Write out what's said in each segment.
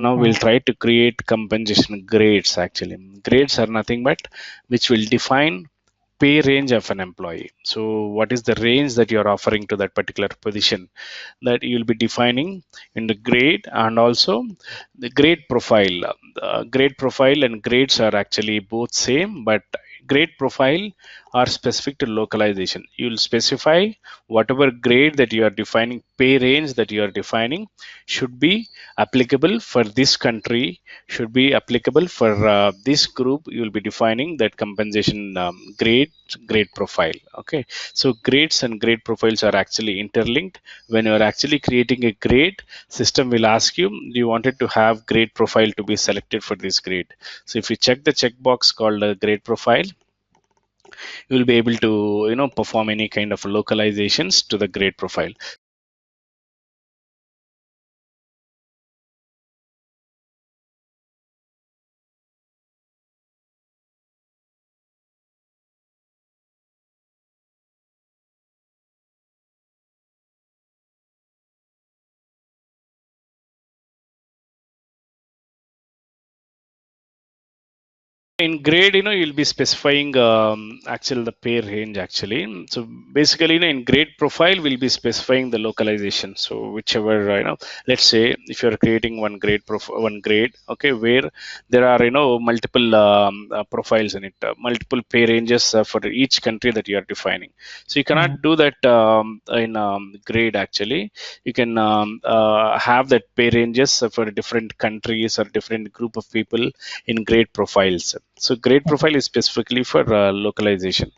Now we'll try to create compensation grades. Actually, grades are nothing but which will define pay range of an employee. So what is the range that you're offering to that particular position, that you'll be defining in the grade. And also the grade profile. Grade profile and grades are actually both same, but grade profile are specific to localization. You'll specify whatever grade that you are defining, pay range that you are defining should be applicable for this country, should be applicable for this group. You will be defining that compensation grade profile. Okay, so grades and grade profiles are actually interlinked. When you are actually creating a grade, system will ask you, do you wanted to have grade profile to be selected for this grade? So if you check the checkbox called grade profile, you will be able to perform any kind of localizations to the grade profile. In grade, you'll be specifying actually the pay range actually. So basically, in grade profile we'll be specifying the localization. So whichever, let's say if you're creating one grade, okay, where there are multiple profiles in it, multiple pay ranges for each country that you are defining. So you cannot do that in grade. Actually, you can have that pay ranges for different countries or different group of people in grade profiles. So grade profile is specifically for localization.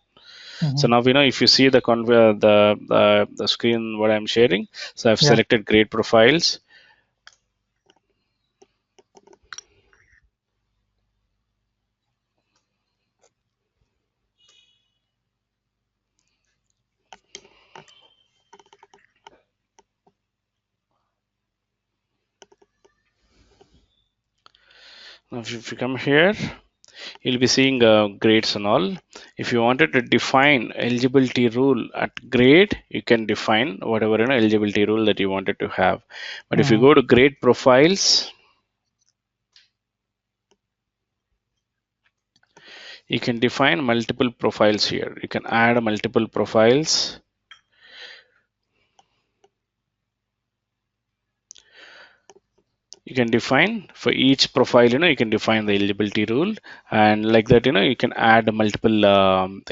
So now if you see the screen what I'm sharing, so I've selected grade profiles. Now if you come here, you'll be seeing grades and all. If you wanted to define eligibility rule at grade, you can define whatever eligibility rule that you wanted to have. But if you go to grade profiles, you can define multiple profiles here. You can add multiple profiles. You can define for each profile, you can define the eligibility rule, and like that, you can add multiple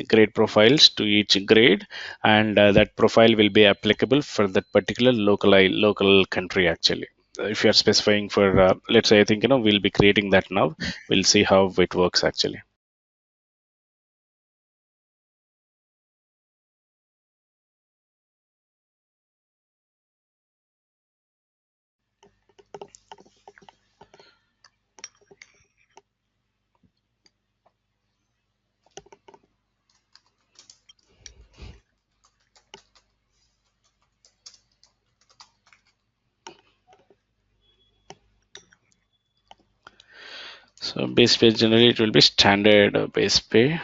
grade profiles to each grade, and that profile will be applicable for that particular local country actually. If you are specifying for, let's say, I think, we'll be creating that now. We'll see how it works actually. So base pay, generally it will be standard base pay.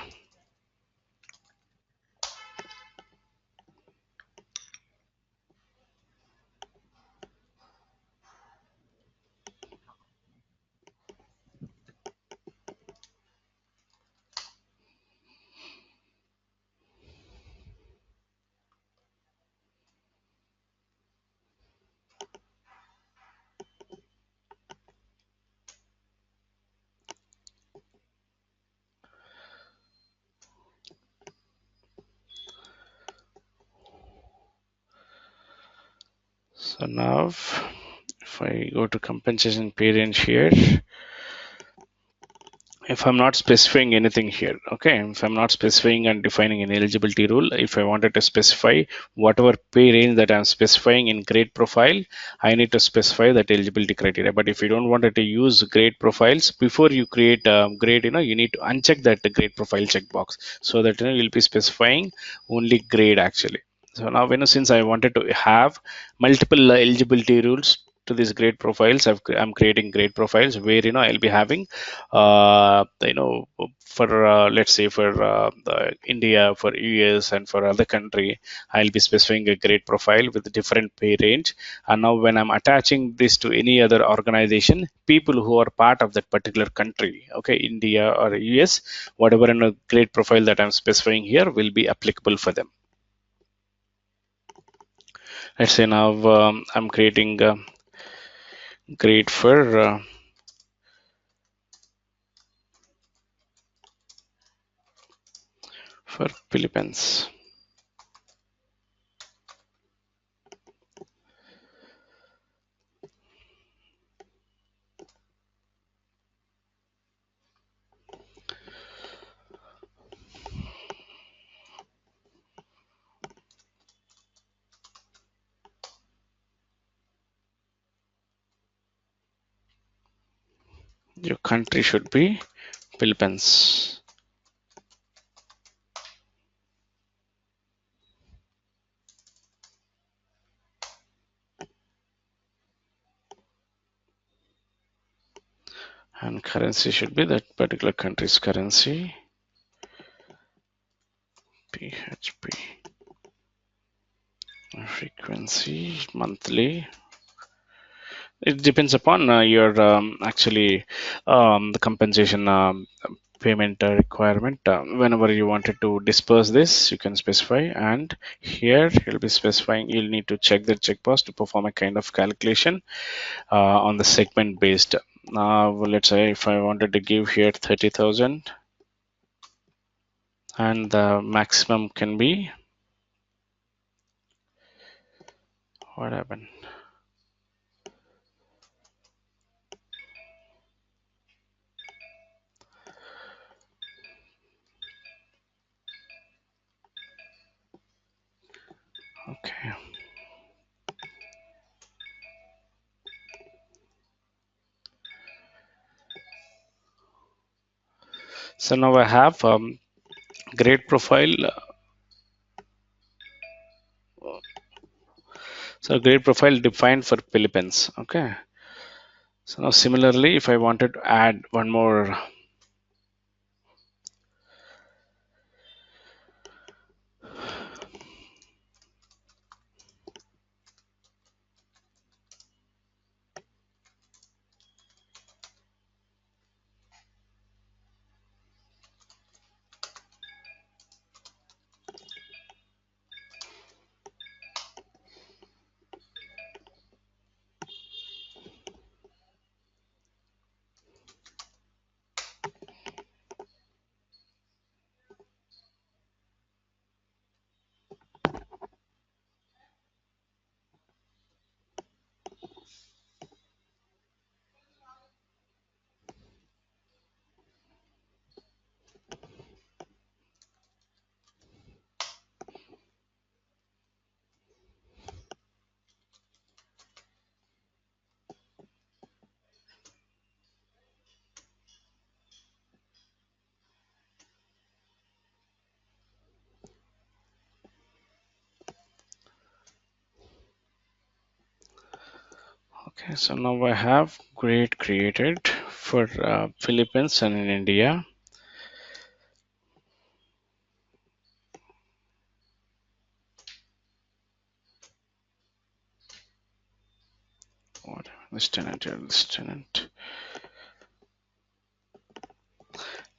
So now if I go to compensation pay range here, if I'm not specifying anything here, okay, if I'm not specifying and defining an eligibility rule, if I wanted to specify whatever pay range that I'm specifying in grade profile, I need to specify that eligibility criteria. But if you don't want to use grade profiles, before you create a grade, you need to uncheck that grade profile checkbox, so that you'll be specifying only grade actually. So now, since I wanted to have multiple eligibility rules to these grade profiles, I'm creating grade profiles where I'll be having for let's say for India, for US, and for other country, I'll be specifying a grade profile with a different pay range. And now when I'm attaching this to any other organization, people who are part of that particular country, okay, India or US, whatever in a grade profile that I'm specifying here will be applicable for them. Let's say now I'm creating a grade for Philippines. Your country should be Philippines. And currency should be that particular country's currency. PHP. Frequency monthly. It depends upon your actually the compensation payment requirement. Whenever you wanted to disperse this, you can specify, and here you'll be specifying. You'll need to check the checkbox to perform a kind of calculation on the segment based. Now, let's say if I wanted to give here 30,000, and the maximum can be what happened? Okay. So now I have grade profile. So grade profile defined for Philippines. Okay. So now similarly, if I wanted to add one more, okay, so now I have grade created for Philippines and in India. What this tenant here, this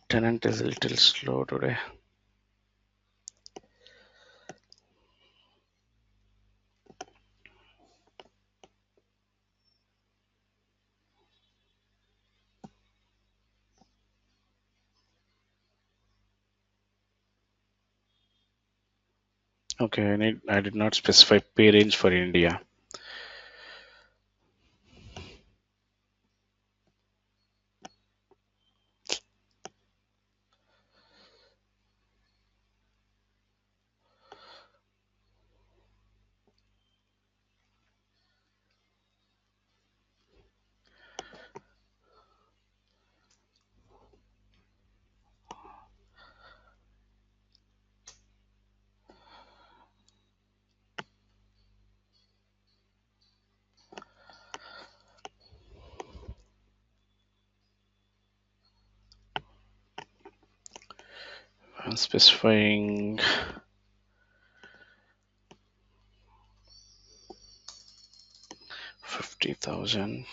tenant is a little slow today. Okay, I did not specify pay range for India. Specifying 50,000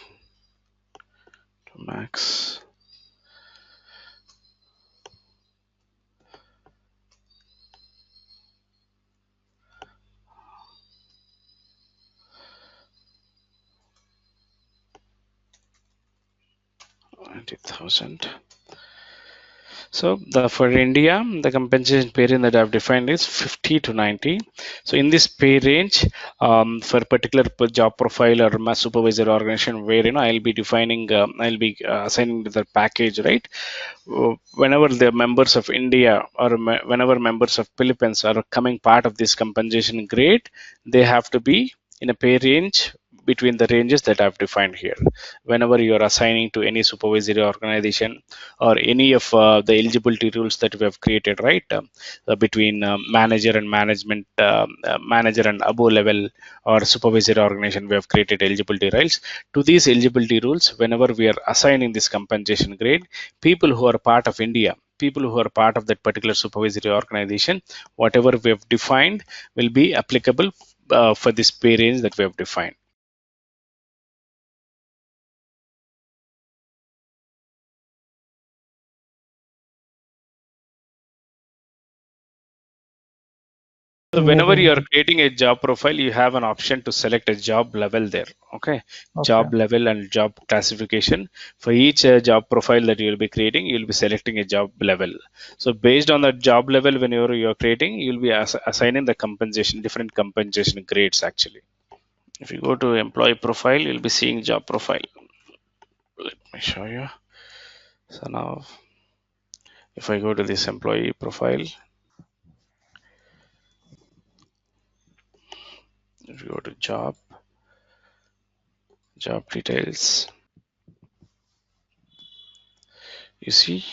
to max. $90,000. So for India, the compensation pay range that I've defined is 50 to 90. So in this pay range, for particular job profile or my supervisor organization, where I'll be defining, I'll be assigning the package, right? Whenever the members of India or whenever members of Philippines are coming part of this compensation grade, they have to be in a pay range between the ranges that I've defined here. Whenever you are assigning to any supervisory organization or any of the eligibility rules that we have created, right? Between manager and management, manager and above level or supervisory organization, we have created eligibility rules. To these eligibility rules, whenever we are assigning this compensation grade, people who are part of India, people who are part of that particular supervisory organization, whatever we have defined will be applicable for this pay range that we have defined. So whenever you are Moving. creating a job profile, you have an option to select a job level there. Okay, Okay. job level and job classification. For each job profile that you will be creating, you will be selecting a job level. So based on the job level, whenever you are creating, you will be assigning the compensation, different compensation grades actually. If you go to employee profile, you'll be seeing job profile. Let me show you. So now, if I go to this employee profile, if you go to job details, you see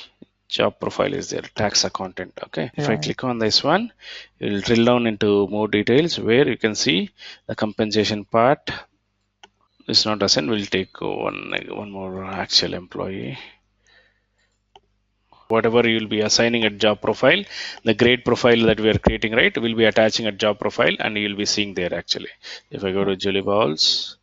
job profile is there, tax accountant. Okay, if I Yeah. click on this one, it will drill down into more details where you can see the compensation part is not assigned. We'll take one more actual employee. Whatever you'll be assigning at job profile, the grade profile that we are creating, right, we'll be attaching a job profile and you'll be seeing there actually. If I go to Julie Balls,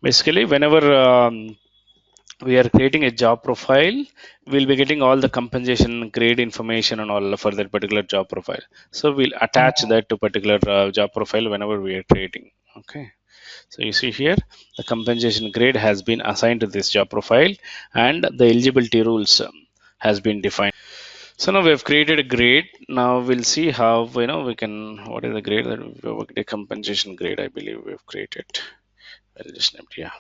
basically whenever we are creating a job profile, we'll be getting all the compensation grade information and all for that particular job profile. So we'll attach Mhm. that to particular job profile whenever we are creating. Okay, so you see here the compensation grade has been assigned to this job profile and the eligibility rules has been defined. So now we have created a grade. Now we'll see how we can, what is the grade that the compensation grade I believe we have created. I'll just name it, yeah.